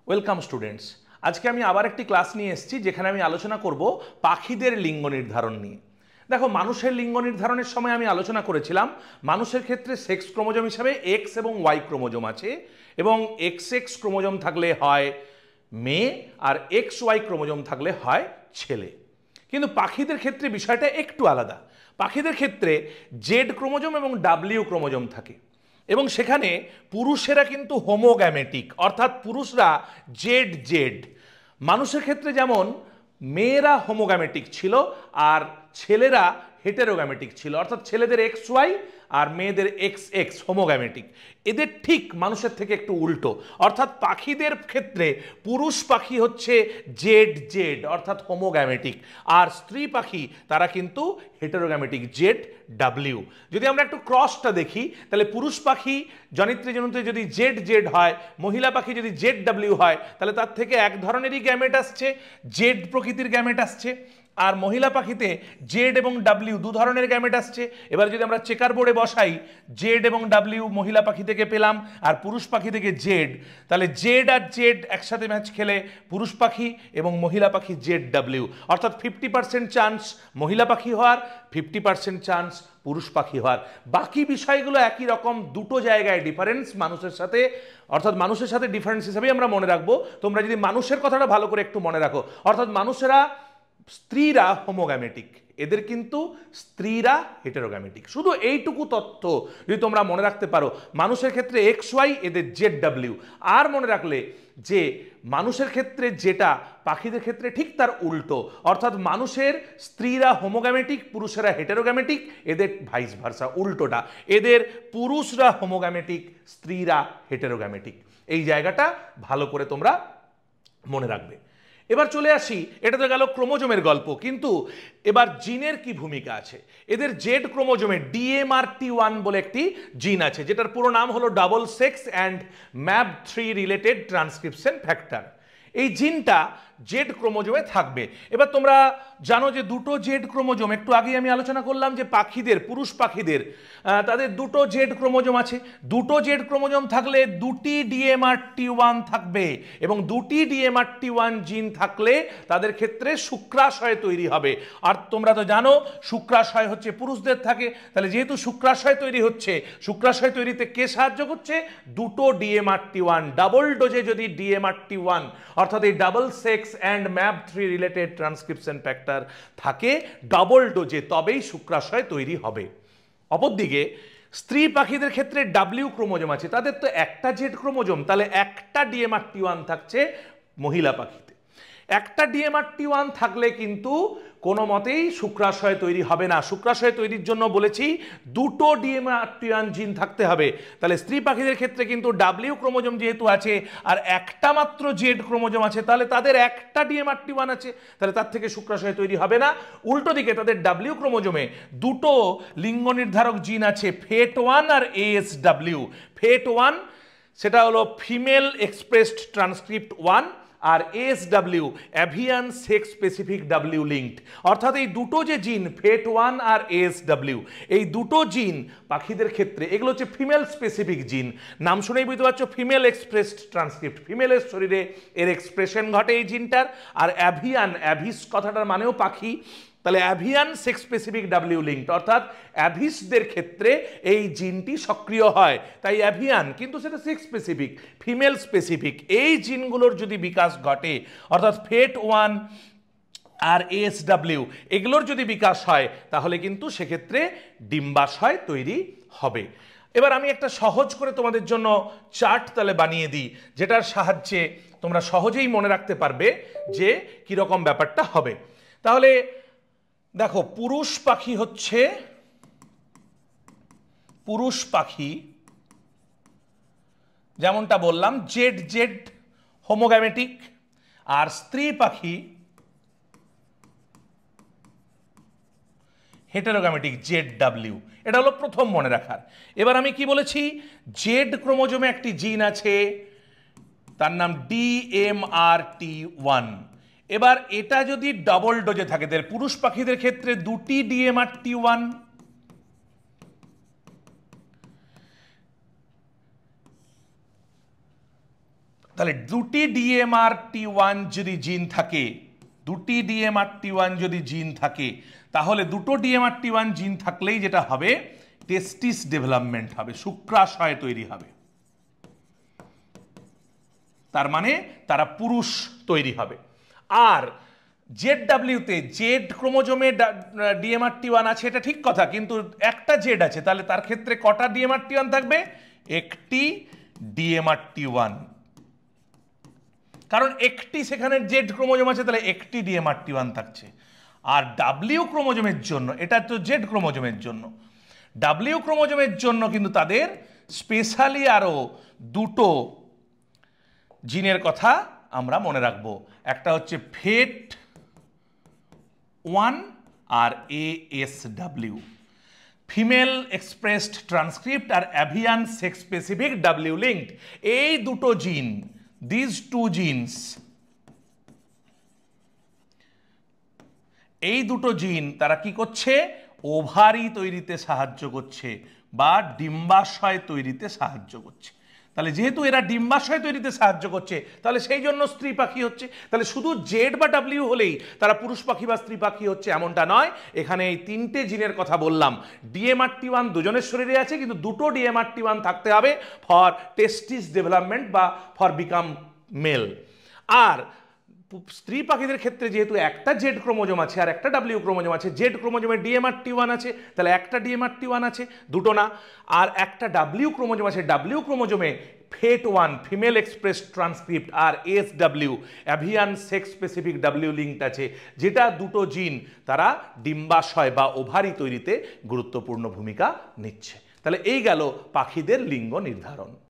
Welcome students. আজকে আমি আবার একটি ক্লাস নিয়ে এসেছি যেখানে আমি আলোচনা করব পাখিদের লিঙ্গ নির্ধারণ নিয়ে। দেখো, মানুষের লিঙ্গ নির্ধারণের সময় আমি আলোচনা করেছিলাম মানুষের ক্ষেত্রে সেক্স ক্রোমোজোম হিসাবে এক্স এবং ওয়াই ক্রোমোজোম আছে, এবং এক্স এক্স ক্রোমোজোম থাকলে হয় মেয়ে আর এক্স ওয়াই ক্রোমোজোম থাকলে হয় ছেলে। কিন্তু পাখিদের ক্ষেত্রে বিষয়টা একটু আলাদা। পাখিদের ক্ষেত্রে জেড ক্রোমোজোম এবং ডাব্লিউ ক্রোমোজোম থাকে, এবং সেখানে পুরুষেরা কিন্তু হোমোগ্যামেটিক, অর্থাৎ পুরুষরা জেড জেড। মানুষের ক্ষেত্রে যেমন মেয়েরা হোমোগ্যামেটিক ছিল আর ছেলেরা হেটেরোগ্যামেটিক ছিল, অর্থাৎ ছেলেদের এক্স ওয়াই আর মেয়েদের এক্স এক্স হোমোগ্যামেটিক। এদের ঠিক মানুষের থেকে একটু উল্টো, অর্থাৎ পাখিদের ক্ষেত্রে পুরুষ পাখি হচ্ছে জেড জেড অর্থাৎ হোমোগ্যামেটিক, আর স্ত্রী পাখি তারা কিন্তু হেটেরোগ্যামেটিক জেড ডাব্লিউ। যদি আমরা একটু ক্রসটা দেখি তাহলে পুরুষ পাখি জনিত্রী জনুতে যদি জেড জেড হয়, মহিলা পাখি যদি জেড ডাব্লিউ হয়, তাহলে তার থেকে এক ধরনেরই গ্যামেট আসছে, জেড প্রকৃতির গ্যামেট আসছে। আর মহিলা পাখিতে জেড এবং ডাব্লিউ দু ধরনের গ্যামেট আসছে। এবার যদি আমরা চেকার বোর্ডে বসাই জেড এবং ডাব্লিউ মহিলা পাখি থেকে পেলাম আর পুরুষ পাখি থেকে জেড, তাহলে জেড আর জেড একসাথে ম্যাচ খেলে পুরুষ পাখি এবং মহিলা পাখি জেড ডাব্লিউ, অর্থাৎ 50% চান্স মহিলা পাখি হওয়ার, 50% চান্স পুরুষ পাখি হওয়ার। বাকি বিষয়গুলো একই রকম, দুটো জায়গায় ডিফারেন্স মানুষের সাথে, অর্থাৎ মানুষের সাথে ডিফারেন্স হিসাবেই আমরা মনে রাখবো। তোমরা যদি মানুষের কথাটা ভালো করে একটু মনে রাখো, অর্থাৎ মানুষেরা স্ত্রীরা হোমোগ্যামেটিক, এদের কিন্তু স্ত্রীরা হেটেরোগ্যামেটিক। শুধু এইটুকু তথ্য যদি তোমরা মনে রাখতে পারো, মানুষের ক্ষেত্রে এক্স ওয়াই, এদের জেড ডাব্লিউ। আর মনে রাখলে যে মানুষের ক্ষেত্রে যেটা পাখিদের ক্ষেত্রে ঠিক তার উল্টো, অর্থাৎ মানুষের স্ত্রীরা হোমোগ্যামেটিক, পুরুষেরা হেটেরোগ্যামেটিক, এদের ভাইস ভার্সা উল্টোটা, এদের পুরুষরা হোমোগ্যামেটিক, স্ত্রীরা হেটেরোগ্যামেটিক। এই জায়গাটা ভালো করে তোমরা মনে রাখবে। এবার চলে আসি, এটা তো গেল ক্রোমোজোমের গল্প, কিন্তু এবার জিনের কি ভূমিকা আছে। এদের জেড ক্রোমোজোমে DMRT1 বলে একটি জিন আছে, যেটার পুরো নাম হলো double sex and MAB3 related transcription factor. এই জিনটা জেড ক্রোমোজোমে থাকবে। এবার তোমরা জানো যে দুটো জেড ক্রোমোজোম, একটু আগেই আমি আলোচনা করলাম যে পাখিদের, পুরুষ পাখিদের তাদের দুটো জেড ক্রোমোজোম আছে। দুটো জেড ক্রোমোজোম থাকলে দুটি DMRT1 থাকবে, এবং দুটি DMRT1 জিন থাকলে তাদের ক্ষেত্রে শুক্রাশয় তৈরি হবে। আর তোমরা তো জানো শুক্রাশয় হচ্ছে পুরুষদের থাকে, তাহলে যেহেতু শুক্রাশয় তৈরি হচ্ছে, শুক্রাশয় তৈরিতে কে সাহায্য করছে? দুটো DMRT1। ডাবল ডোজে যদি DMRT1 অর্থাৎ এই double sex and MAB3 related transcription factor থাকে ডাবল ডোজে, তবেই শুক্রাশয় তৈরি হবে। অপরদিকে স্ত্রী পাখিদের ক্ষেত্রে ডাব্লিউ ক্রোমোজোম আছে, তাদের তো একটা জেড ক্রোমোজোম, তাহলে একটা DMRT1 থাকছে মহিলা পাখিতে। একটা DMRT1 থাকলে কিন্তু কোনো মতেই শুক্রাশয় তৈরি হবে না। শুক্রাশয় তৈরির জন্য বলেছি দুটো DMRT1 জিন থাকতে হবে। তাহলে স্ত্রী পাখিদের ক্ষেত্রে কিন্তু ডাব্লিউ ক্রোমোজোম যেহেতু আছে আর একটা মাত্র জেড ক্রোমোজোম আছে, তাহলে তাদের একটা DMRT1 আছে, তাহলে তার থেকে শুক্রাশয় তৈরি হবে না। উল্টো দিকে তাদের ডাব্লিউ ক্রোমোজোমে দুটো লিঙ্গ নির্ধারক জিন আছে, FAT1 আর ASW। FAT1 সেটা হলো ফিমেল এক্সপ্রেসড ট্রান্সক্রিপ্ট 1, আর ASW avian sex specific W linked. অর্থাৎ এই দুটো যে জিন FAT1 আর ASW, এই দুটো জিন পাখিদের ক্ষেত্রে এগুলো হচ্ছে ফিমেল স্পেসিফিক জিন। নাম শুনেই বুঝতে পারছো, ফিমেল এক্সপ্রেসড ট্রান্সক্রিপ্ট, ফিমেলের শরীরে এর এক্সপ্রেশন ঘটে এই জিনটার। আর অ্যাভিয়ান, অ্যাভিস কথাটার মানেও পাখি, তাহলে avian sex specific W linked, অর্থাৎ অ্যাভিসদের ক্ষেত্রে এই জিনটি সক্রিয় হয়, তাই অ্যাভিয়ান, কিন্তু সেটা সেক্স স্পেসিফিক, ফিমেল স্পেসিফিক। এই জিনগুলোর যদি বিকাশ ঘটে, অর্থাৎ FAT1 আর ASW এগুলোর যদি বিকাশ হয়, তাহলে কিন্তু সেক্ষেত্রে ডিম্বাশয় তৈরি হবে। এবার আমি একটা সহজ করে তোমাদের জন্য চার্ট তাহলে বানিয়ে দিই, যেটার সাহায্যে তোমরা সহজেই মনে রাখতে পারবে যে কীরকম ব্যাপারটা হবে। তাহলে দেখো, পুরুষ পাখি হচ্ছে, পুরুষ পাখি যেমনটা বললাম জেড জেড হোমোগ্যামেটিক, আর স্ত্রী পাখি হেটেরোগ্যামেটিক জেড ডাব্লিউ। এটা হলো প্রথম মনে রাখার। এবার আমি কি বলেছি, জেড ক্রোমোজোমে একটি জিন আছে, তার নাম DMRT1। এবার এটা যদি ডবল ডোজে থাকে, পুরুষ পাখিদের ক্ষেত্রে দুটি DMRT1, তাহলে দুটি DMRT1 যদি জিন থাকে, দুটি DMRT1 যদি জিন থাকে, তাহলে দুটো DMRT1 জিন থাকলেই যেটা হবে টেস্টিস ডেভেলপমেন্ট হবে, শুক্রাশয় তৈরি হবে। তার মানে তারা পুরুষ তৈরি হবে। আর ZW-তে জেড ক্রোমোজোমে DMRT1 আছে, এটা ঠিক কথা, কিন্তু একটা জেড আছে, তাহলে তার ক্ষেত্রে কটা DMRT1 থাকবে? একটি DMRT1, কারণ একটি সেখানে জেড ক্রোমোজোম আছে, তাহলে একটি DMRT1 থাকছে। আর ডাব্লিউ ক্রোমোজোমের জন্য, এটা তো জেড ক্রোমোজোমের জন্য, ডাব্লিউ ক্রোমোজোমের জন্য কিন্তু তাদের স্পেশালি আরো দুটো জিনের কথা আমরা মনে রাখবো। একটা হচ্ছে FET1 আর ASW, ফিমেল এক্সপ্রেসড ট্রান্সক্রিপ্ট আর avian sex specific W linked. এই দুটো জিন, দিস টু জিনস, এই দুটো জিন তারা কি করছে? ওভারি তৈরিতে সাহায্য করছে বা ডিম্বাশয় তৈরিতে সাহায্য করছে। তাহলে যেহেতু এরা ডিম্বাশয় তৈরিতে সাহায্য করছে, তাহলে সেই জন্য স্ত্রী পাখি হচ্ছে। তাহলে শুধু জেড বা ডাব্লিউ হলেই তারা পুরুষ পাখি বা স্ত্রী পাখি হচ্ছে এমনটা নয়। এখানে এই তিনটে জিনের কথা বললাম। DMRT1 দুজনের শরীরে আছে, কিন্তু দুটো DMRT1 থাকতে হবে ফর টেস্টিস ডেভেলপমেন্ট বা ফর বিকাম মেল। আর স্ত্রী পাখিদের ক্ষেত্রে যেহেতু একটা জেড ক্রোমোজোম আছে আর একটা ডাব্লিউ ক্রোমোজোম আছে, জেড ক্রোমোজোমে DMRT1 আছে, তাহলে একটা DMRT1 আছে, দুটো না। আর একটা ডাব্লিউ ক্রোমোজোম আছে, ডাব্লিউ ক্রোমোজোমে FET1 ফিমেল এক্সপ্রেস ট্রান্সক্রিপ্ট আর ASW avian sex specific W linked আছে, যেটা দুটো জিন তারা ডিম্বাশয় বা ওভারি তৈরিতে গুরুত্বপূর্ণ ভূমিকা নিচ্ছে। তাহলে এই গেল পাখিদের লিঙ্গ নির্ধারণ।